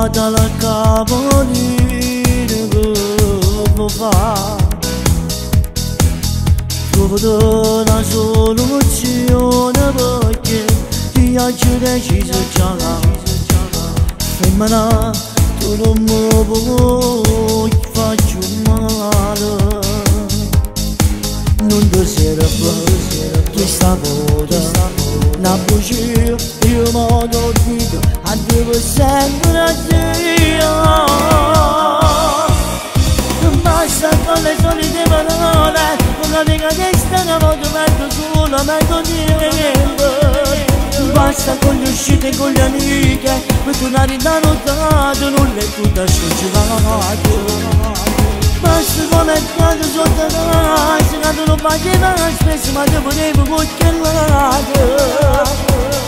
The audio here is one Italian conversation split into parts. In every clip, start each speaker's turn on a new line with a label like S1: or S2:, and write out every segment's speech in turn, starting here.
S1: dalla capolina come fa trovo una soluzione perché ti aiuti già femmina tu non mi vuoi faccio male non ti serve questa volta una bugia io mi do dico a devo sempre a Dio non basta con le solite parole con la mia testa che voglio mettere solo metto niente non basta con le uscite con le amiche per tornare da notato non le tutta scioccato basta come quando sotto la casa quando non faceva spesso ma te volevo cucchiallato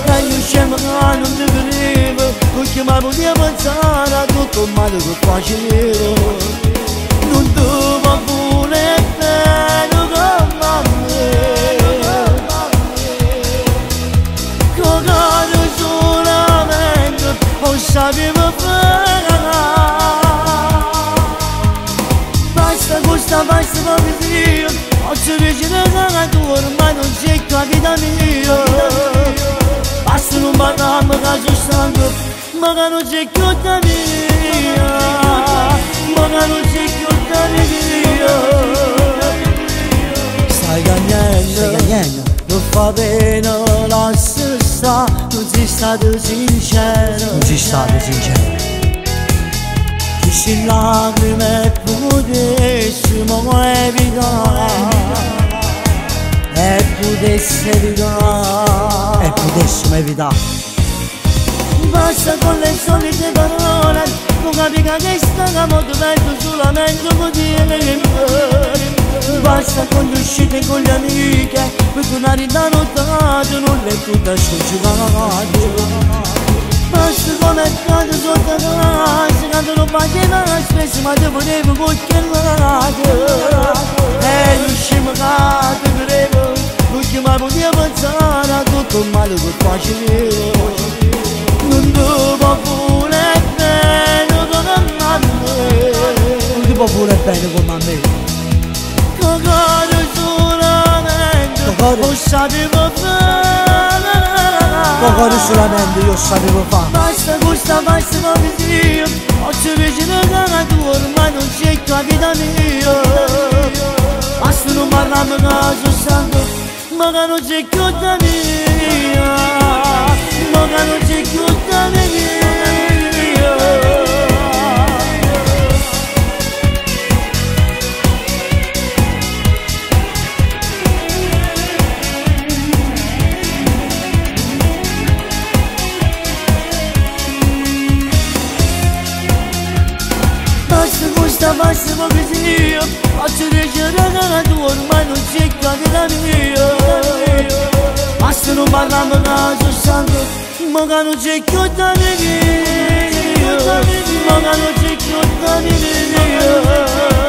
S1: e io scemo che non ti credevo perché mi potevo pensare a tutto il male che facevo non devo pure bene come me cagare solamente non sapevo fare questa basta come io oggi vicino a tu ormai non c'è capita mia basta non parliamo che sono stanco ma che non c'è più da mia ma che non c'è più da mia stai cagnendo non fa bene la stessa non sei stato sincero se lacrime potessimo evitare e potessimo evitare basta con le solite parole non capica che sta molto meglio solamente potere basta con le uscite con le amiche per tornare da notato non le tutta scioccato basta come quando sotto la casa quando non faceva spesso ma te volevo cucchiallato e usciamo che te credevo perché mi potevo pensare a tutto il male che facevo non devo pure bene come a me non devo pure bene come a me cagare solamente non sapevo fare cagare solamente io sapevo fare basta questa basta come io oggi vicino a tu ormai non c'è capita mia basta non parliamo che sono stanco ma che non c'è più da mia ma che non c'è più da mia basta come io oggi vicino a tu ormai non c'è capita mia basta non parliamo che sono stanco ma che non c'è più da mia ma che non c'è più da mia